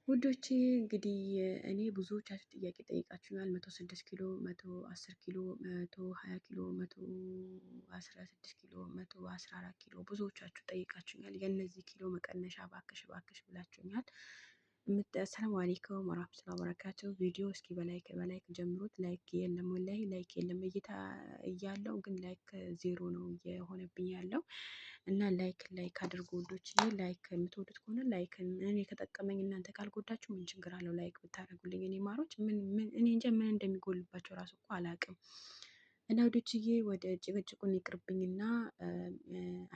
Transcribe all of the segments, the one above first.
ውዶቼ እንግዲህ እኔ ብዙዎቻችሁ ጥያቄ ጠይቃችሁኛል። 106 ኪሎ፣ 110 ኪሎ፣ 120 ኪሎ፣ 116 ኪሎ፣ 114 ኪሎ ብዙዎቻችሁ ጠይቃችሁኛል። የእነዚህ ኪሎ መቀነሻ ባክሽ ባክሽ ብላችሁኛል። ሰላም አለይኩም ወራህመቱላሂ ወበረካቱ። ቪዲዮ እስኪ በላይክ ጀምሩት። ላይክ የለም ወላሂ ላይክ የለም። እይታ እያለው ግን ላይክ ዜሮ ነው የሆነብኝ ያለው እና ላይክ አድርጉ ውዶች። ላይክ የምትወዱት ከሆነ ላይክ እኔ ከጠቀመኝ እናንተ ካልጎዳችሁ ምን ችግር አለው? ላይክ ብታደርጉልኝ እኔ ማሮች እኔ እንጃ ምን እንደሚጎልባቸው ራሱ እኮ አላውቅም። እና ውዶችዬ ወደ ጭቅጭቁን ይቅርብኝና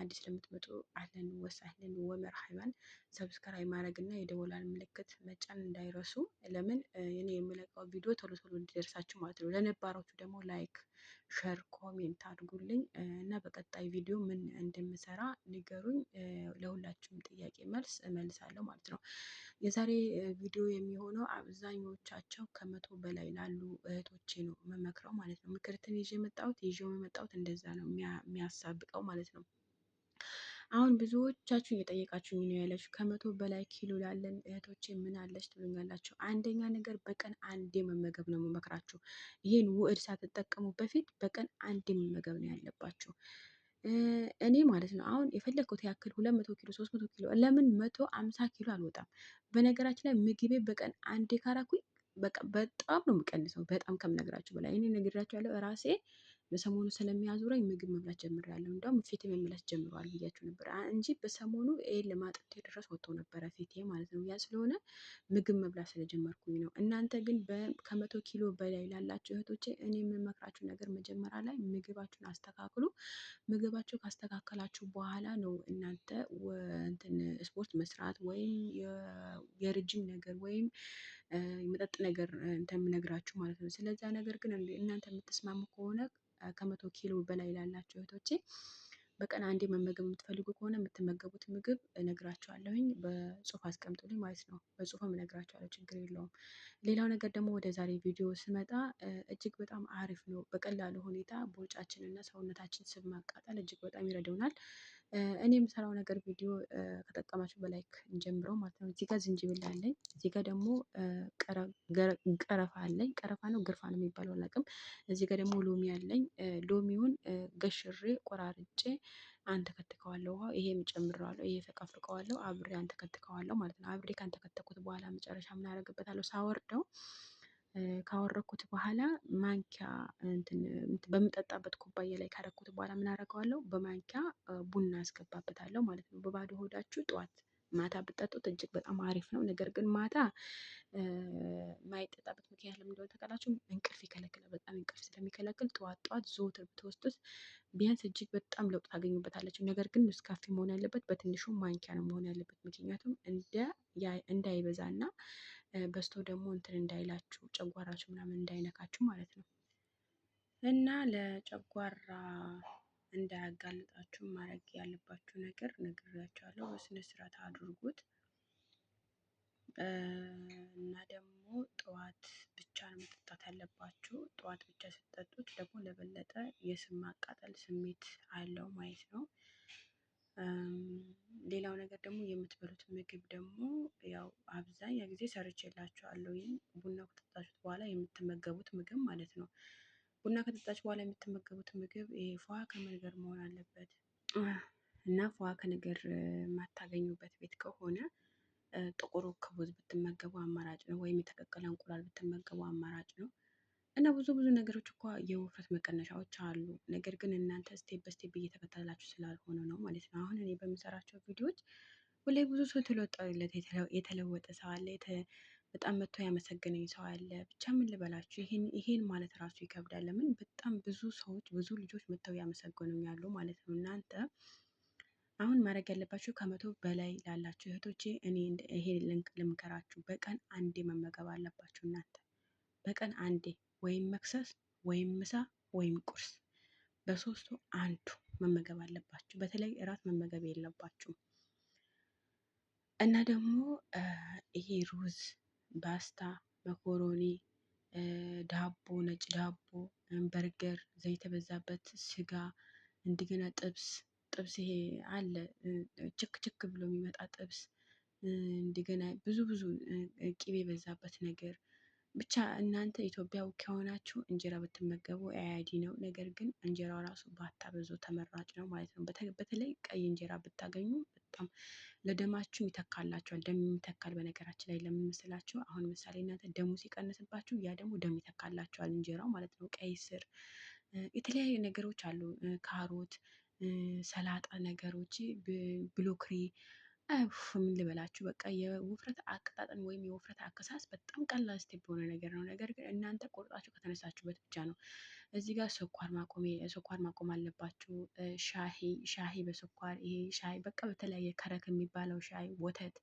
አዲስ ለምትመጡ አህለን ወሳህለን ወመርሐባን ሰብስክራይብ ማድረግ እና የደወላል ምልክት መጫን እንዳይረሱ። ለምን እኔ የምለቀው ቪዲዮ ቶሎ ቶሎ እንዲደርሳችሁ ማለት ነው። ለነባሮቹ ደግሞ ላይክ ሸር ኮሜንት አድርጉልኝ እና በቀጣይ ቪዲዮ ምን እንደምሰራ ንገሩኝ። ለሁላችሁም ጥያቄ መልስ እመልሳለሁ ማለት ነው። የዛሬ ቪዲዮ የሚሆነው አብዛኞቻቸው ከመቶ በላይ ላሉ እህቶቼ ነው መመክረው ማለት ነው። ምክርትን ይዤ የመጣሁት እንደዛ ነው የሚያሳብቀው ማለት ነው። አሁን ብዙዎቻችሁ እየጠየቃችሁኝ ነው ያላችሁ ከመቶ በላይ ኪሎ ላለን እህቶቼ ምን አለች ትሉኛላችሁ። አንደኛ ነገር በቀን አንዴ መመገብ ነው የምመክራችሁ። ይህን ውዕድ ሳትጠቀሙ በፊት በቀን አንዴ መመገብ ነው ያለባችሁ። እኔ ማለት ነው አሁን የፈለግኩት ያክል 200 ኪሎ 300 ኪሎ ለምን 150 ኪሎ አልወጣም። በነገራችን ላይ ምግቤ በቀን አንዴ ካራኩኝ በቃ በጣም ነው የምቀንሰው። በጣም ከምነግራችሁ በላይ እኔ ነግራችኋለሁ ራሴ በሰሞኑ ስለሚያዙረኝ ምግብ መብላት ጀምሬያለሁ። እንደውም ፊቴ መመለስ ጀምረዋል ብያችሁ ነበር እንጂ በሰሞኑ ይሄን ለማጥንቴ ድረስ ወጥቶ ነበረ ፊቴ ማለት ነው። ያ ስለሆነ ምግብ መብላት ስለጀመርኩኝ ነው። እናንተ ግን ከመቶ ኪሎ በላይ ላላችሁ እህቶቼ እኔ የምመክራችሁ ነገር መጀመሪያ ላይ ምግባችሁን አስተካክሉ። ምግባችሁ ካስተካከላችሁ በኋላ ነው እናንተ እንትን ስፖርት መስራት ወይም የረጅም ነገር ወይም የመጠጥ ነገር እንደምነግራችሁ ማለት ነው። ስለዛ ነገር ግን እናንተ የምትስማሙ ከሆነ ከመቶ ኪሎ በላይ ላላችሁ እህቶቼ በቀን አንዴ መመገብ የምትፈልጉ ከሆነ የምትመገቡት ምግብ እነግራችኋለሁኝ። በጽሁፍ አስቀምጡልኝ ማለት ነው። በጽሁፍም እነግራችኋለሁ፣ ችግር የለውም። ሌላው ነገር ደግሞ ወደ ዛሬ ቪዲዮ ስመጣ እጅግ በጣም አሪፍ ነው። በቀላሉ ሁኔታ ቦርጫችንን እና ሰውነታችን ስብ ማቃጠል እጅግ በጣም ይረዳውናል። እኔ የምሰራው ነገር ቪዲዮ ከጠቀማችሁ በላይክ እንጀምረው ማለት ነው። እዚህ ጋር ዝንጅብል አለኝ። እዚህ ጋር ደግሞ ቀረፋ አለኝ። ቀረፋ ነው ግርፋ ነው የሚባለው አላውቅም። እዚህ ጋር ደግሞ ሎሚ አለኝ። ሎሚውን ገሽሬ ቆራርጬ አንተከትከዋለሁ። ውሃ ይሄም ጨምረዋለሁ። ይሄ ፈቀፍቀዋለሁ። አብሬ አንተከትከዋለሁ ማለት ነው። አብሬ ካንተከተኩት በኋላ መጨረሻ ምን አደርግበታለሁ? ሳወርደው ካወረኩት በኋላ ማንኪያ በምጠጣበት ኩባያ ላይ ካረኩት በኋላ ምን አደርገዋለሁ? በማንኪያ ቡና አስገባበታለሁ ማለት ነው። በባዶ ሆዳችሁ ጠዋት ማታ ብጠጡት እጅግ በጣም አሪፍ ነው። ነገር ግን ማታ የማይጠጣበት ምክንያት ለምን እንደሆነ ታውቃላችሁ? እንቅልፍ ይከለክላል። በጣም እንቅልፍ ስለሚከለክል ጠዋት ጠዋት ዘወትር ብትወስዱት ቢያንስ እጅግ በጣም ለውጥ ታገኙበታላችሁ። ነገር ግን ኔስካፌ መሆን ያለበት በትንሹ ማንኪያ ነው መሆን ያለበት። ምክንያቱም እንዳይበዛና በስቶ ደግሞ እንትን እንዳይላችሁ ጨጓራችሁ ምናምን እንዳይነካችሁ ማለት ነው። እና ለጨጓራ እንዳያጋልጣችሁ ማድረግ ያለባችሁ ነገር ነግሬያችኋለሁ። በስነ ስርዓት አድርጉት። እና ደግሞ ጠዋት ብቻ ነው መጠጣት ያለባችሁ። ጠዋት ብቻ ስትጠጡት ደግሞ ለበለጠ የስብ ማቃጠል ስሜት አለው ማለት ነው። ሌላው ነገር ደግሞ የምትበሉት ምግብ ደግሞ ያው አብዛኛው ጊዜ ሰርቼላችኋለሁ። ይሄን ቡና ከጠጣችሁት በኋላ የምትመገቡት ምግብ ማለት ነው። ቡና ከጠጣችሁ በኋላ የምትመገቡት ምግብ ይሄ ፏ ከነገር መሆን አለበት እና ፏ ከነገር የማታገኙበት ቤት ከሆነ ጥቁር ክቡዝ ብትመገቡ አማራጭ ነው። ወይም የተቀቀለ እንቁላል ብትመገቡ አማራጭ ነው። እና ብዙ ነገሮች እኮ የውፍረት መቀነሻዎች አሉ። ነገር ግን እናንተ ስቴፕ በስቴፕ እየተከተላችሁ ስላልሆነ ነው ማለት ነው። አሁን እኔ በምሰራቸው ቪዲዮዎች ሁሌ ብዙ ሰው የተለወጠ ሰው አለ። በጣም መጥቶ ያመሰገነኝ ሰው አለ። ብቻ ምን ልበላችሁ ይሄን ማለት ራሱ ይከብዳል። ለምን በጣም ብዙ ሰዎች ብዙ ልጆች መጥተው ያመሰገኑኝ ያሉ ማለት ነው። እናንተ አሁን ማድረግ ያለባችሁ ከመቶ በላይ ላላችሁ እህቶቼ እኔ ይሄ ልምከራችሁ። በቀን አንዴ መመገብ አለባችሁ። እናንተ በቀን አንዴ ወይም መክሰስ ወይም ምሳ ወይም ቁርስ በሶስቱ አንዱ መመገብ አለባችሁ። በተለይ እራት መመገብ የለባችሁም። እና ደግሞ ይሄ ሩዝ፣ ፓስታ፣ መኮሮኒ፣ ዳቦ፣ ነጭ ዳቦ፣ በርገር፣ ዘይት የበዛበት ስጋ፣ እንደገና ጥብስ ይሄ አለ ችክ ብሎ የሚመጣ ጥብስ እንደገና ብዙ ብዙ ቅቤ የበዛበት ነገር ብቻ እናንተ ኢትዮጵያዊ ከሆናችሁ እንጀራ ብትመገቡ አያዲ ነው። ነገር ግን እንጀራው ራሱ ባታበዙ ተመራጭ ነው ማለት ነው። በተለይ ቀይ እንጀራ ብታገኙ በጣም ለደማችሁ ይተካላችኋል። ደም ይተካል። በነገራችን ላይ ለምን መስላችሁ? አሁን ምሳሌ እናንተ ደሙ ሲቀንስባችሁ ያ ደግሞ ደም ይተካላችኋል እንጀራው ማለት ነው። ቀይ ስር፣ የተለያዩ ነገሮች አሉ። ካሮት፣ ሰላጣ ነገሮች፣ ብሎክሪ ምን ልበላችሁ በቃ የውፍረት አቀጣጠን ወይም የውፍረት አከሳስ በጣም ቀላል ስቴፕ የሆነ ነገር ነው። ነገር ግን እናንተ ቆርጣችሁ ከተነሳችሁበት ብቻ ነው። እዚህ ጋር ስኳር ማቆም አለባችሁ። ሻሂ በስኳር ይሄ ሻሂ በቃ በተለያየ ከረክ የሚባለው ሻሂ፣ ወተት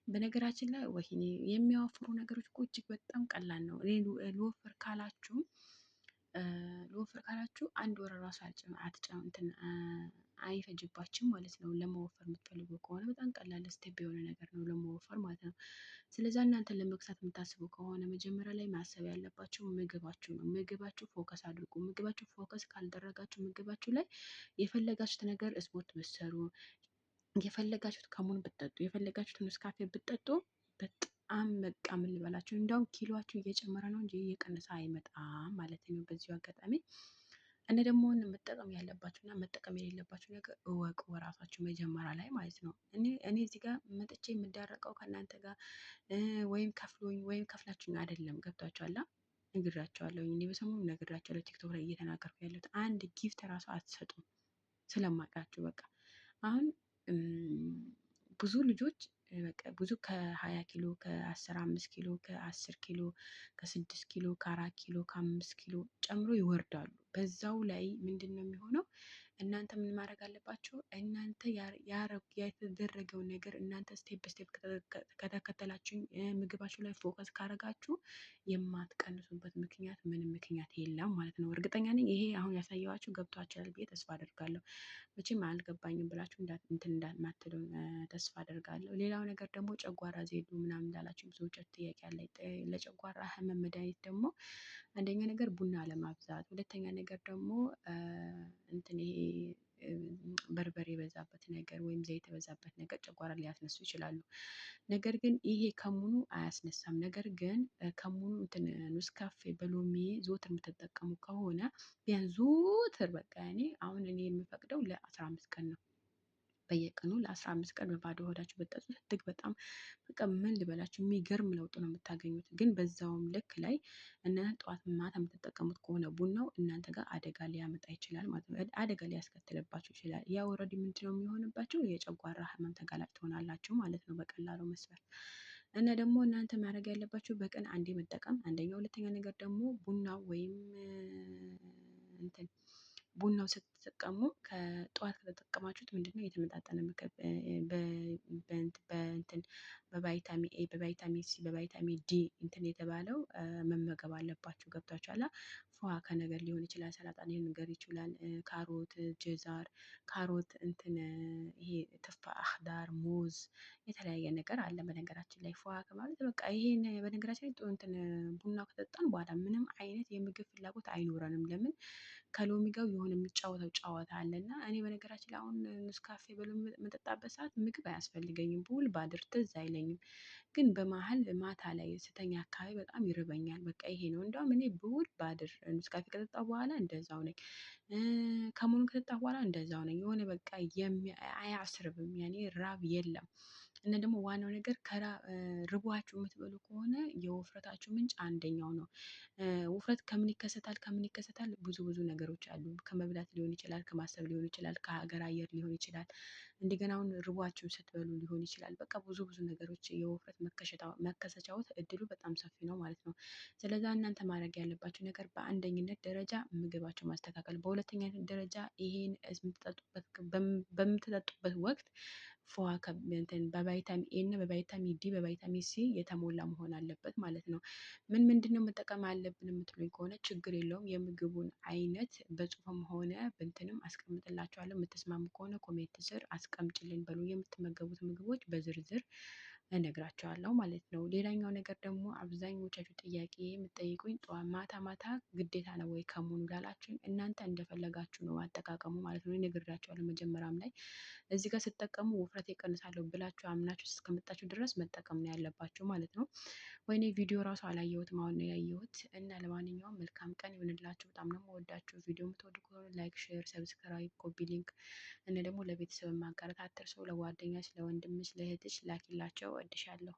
በነገራችን ላይ ወይኔ የሚያወፍሩ ነገሮች እኮ እጅግ በጣም ቀላል ነው። ልወፍር ካላችሁ አንድ ወር ራሱ እንትን አይፈጅባችም ማለት ነው። ለመወፈር የምትፈልጉ ከሆነ በጣም ቀላል ስቴፕ የሆነ ነገር ነው ለመወፈር ማለት ነው። ስለዛ እናንተን ለመግዛት የምታስቡ ከሆነ መጀመሪያ ላይ ማሰብ ያለባችሁ ምግባችሁ ነው። ምግባችሁ ፎከስ አድርጉ። ምግባችሁ ፎከስ ካልደረጋችሁ ምግባችሁ ላይ የፈለጋችሁት ነገር ስፖርት ብትሰሩ፣ የፈለጋችሁት ከሙን ብትጠጡ፣ የፈለጋችሁት ኔስካፌ ብትጠጡ በጣም በቃ ምን ልበላችሁ እንዲያውም ኪሎአችሁ እየጨመረ ነው እንጂ እየቀነሰ አይመጣም ማለት ነው። በዚሁ አጋጣሚ እና ደግሞ መጠቀም ያለባችሁ እና መጠቀም የሌለባችሁ ነገር እወቁ በራሳችሁ መጀመሪያ ላይ ማለት ነው። እኔ እዚህ ጋር መጥቼ የምዳረቀው ከእናንተ ጋር ወይም ከፍሎኝ ወይም ከፍላችሁኝ አይደለም። ገብቷችኋል? ነግራቸዋለሁ። እኔ በሰሞኑ ነግራቸዋለሁ። ቲክቶክ ላይ እየተናገርኩ ያለሁት አንድ ጊፍት ራሱ አትሰጡም ስለማውቃችሁ በቃ አሁን ብዙ ልጆች በቃ ብዙ ከ20 ኪሎ ከ15 ኪሎ ከ10 ኪሎ ከ6 ኪሎ ከ4 ኪሎ ከ5 ኪሎ ጨምሮ ይወርዳሉ። በዛው ላይ ምንድን ነው የሚሆነው? እናንተ ምን ማድረግ አለባቸው? እናንተ የተደረገውን ነገር እናንተ ስቴፕ በስቴፕ ከተከተላችሁ ምግባችሁ ላይ ፎከስ ካረጋችሁ የማትቀንሱበት ምክንያት ምንም ምክንያት የለም ማለት ነው። እርግጠኛ ነኝ ይሄ አሁን ያሳየኋችሁ ገብቷችኋል ብዬ ተስፋ አደርጋለሁ። መቼም አልገባኝም ብላችሁ እንትን እንዳትሉ ተስፋ አደርጋለሁ። ሌላው ነገር ደግሞ ጨጓራ ዜዱ ምናምን እንዳላችሁ ብዙዎቻችሁ ጥያቄ አለ። ለጨጓራ ህመም መድኃኒት ደግሞ አንደኛ ነገር ቡና ለማብዛት፣ ሁለተኛ ነገር ደግሞ እንትን ይሄ በርበሬ የበዛበት ነገር ወይም ዘይት የበዛበት ነገር ጨጓራ ሊያስነሱ ይችላሉ። ነገር ግን ይሄ ከሙኑ አያስነሳም። ነገር ግን ከሙኑ እንትን ኔስካፌ በሎሚ ዘወትር የምትጠቀሙ ከሆነ ቢያንስ ዘወትር በቃ አሁን እኔ የምፈቅደው ለ15 ቀን ነው። በየቀኑ ለ15 ቀን በባዶ ሆዳችሁ ብትጠጡት እጅግ በጣም በቃ ምን ልበላችሁ የሚገርም ለውጥ ነው የምታገኙት። ግን በዛውም ልክ ላይ እናንተ ጠዋት ማታ የምትጠቀሙት ከሆነ ቡናው እናንተ ጋር አደጋ ሊያመጣ ይችላል ማለት ነው። አደጋ ሊያስከትልባችሁ ይችላል። ያ ኦልሬዲ ምንድነው የሚሆንባችሁ? የጨጓራ ህመም ተጋላጭ ትሆናላችሁ ማለት ነው በቀላሉ መስፈር እና ደግሞ እናንተ ማድረግ ያለባችሁ በቀን አንዴ መጠቀም አንደኛ፣ ሁለተኛ ነገር ደግሞ ቡናው ወይም እንትን ቡናው ስትጠቀሙ ከጠዋት ከተጠቀማችሁት ምንድነው የተመጣጠነ ምግብ በእንትን በቫይታሚን ኤ በቫይታሚን ሲ በቫይታሚን ዲ እንትን የተባለው መመገብ አለባችሁ። ገብቷችኋል? ፏ ከነገር ሊሆን ይችላል። ሰላጣ ሊሆን ነገር ይችላል። ካሮት፣ ጀዛር፣ ካሮት እንትን ይሄ ትፋህ ዳር፣ ሙዝ የተለያየ ነገር አለ። በነገራችን ላይ ፏ ከማለት በቃ ይሄን በነገራችን ላይ እንትን ቡና ከጠጣን በኋላ ምንም አይነት የምግብ ፍላጎት አይኖረንም። ለምን? ከሎሚ ጋር የሆነ የሚጫወተው ጨዋታ አለ እና እኔ በነገራችን ላይ አሁን ኔስካፌ በሎሚ የምጠጣበት ሰዓት ምግብ አያስፈልገኝም። ብውል ባድር ትዝ አይለኝም። ግን በመሀል ማታ ላይ ስተኛ አካባቢ በጣም ይርበኛል። በቃ ይሄ ነው። እንደውም እኔ ብውል ባድር ኔስካፌ ከጠጣሁ በኋላ እንደዛው ነኝ። ከሙኑ ከጠጣሁ በኋላ እንደዛው ነኝ። የሆነ በቃ አያስርብም። ያኔ ራብ የለም። እና ደግሞ ዋናው ነገር ርቧችሁ የምትበሉ ከሆነ የውፍረታችሁ ምንጭ አንደኛው ነው። ውፍረት ከምን ይከሰታል? ብዙ ነገሮች አሉ። ከመብላት ሊሆን ይችላል፣ ከማሰብ ሊሆን ይችላል፣ ከሀገር አየር ሊሆን ይችላል። እንደገና አሁን ርቧችሁ ስትበሉ ሊሆን ይችላል። በቃ ብዙ ነገሮች የውፍረት መከሰቻዎት እድሉ በጣም ሰፊ ነው ማለት ነው። ስለዛ እናንተ ማድረግ ያለባችሁ ነገር በአንደኝነት ደረጃ ምግባችሁ ማስተካከል፣ በሁለተኛነት ደረጃ ይሄን በምትጠጡበት ወቅት በቫይታሚን ኤ እና በቫይታሚን ዲ በቫይታሚን ሲ የተሞላ መሆን አለበት ማለት ነው። ምንድነው መጠቀም አለብን የምትሉኝ ከሆነ ችግር የለውም። የምግቡን አይነት በጽሁፍም ሆነ በእንትንም አስቀምጥላችኋለሁ። የምትስማሙ ከሆነ ኮሜንት ስር አስቀምጭልን በሉ። የምትመገቡት ምግቦች በዝርዝር እነግራቸዋለሁ ማለት ነው። ሌላኛው ነገር ደግሞ አብዛኞቻችሁ ጥያቄ የምትጠይቁኝ ጠዋት ማታ ማታ ግዴታ ነው ወይ ከሙኑ ላላችሁኝ፣ እናንተ እንደፈለጋችሁ ነው አጠቃቀሙ ማለት ነው። እነግራቸዋለሁ መጀመሪያም ላይ እዚህ ጋር ስትጠቀሙ ውፍረት ይቀንሳለሁ ብላችሁ አምናችሁ እስከመጣችሁ ድረስ መጠቀም ነው ያለባችሁ ማለት ነው። ወይኔ ቪዲዮ ራሱ አላየሁትም አሁን ነው ያየሁት። እና ለማንኛውም መልካም ቀን ይሁንላችሁ። በጣም ነው የምወዳችሁ። ቪዲዮ የምትወዱ ከሆነ ላይክ፣ ሼር፣ ሰብስክራይብ፣ ኮፒ ሊንክ እና ደግሞ ለቤተሰብ ማጋራት አትርሱ። ለጓደኛሽ፣ ለወንድምሽ፣ ለእህትሽ ላኪላቸው። እወድሻለሁ።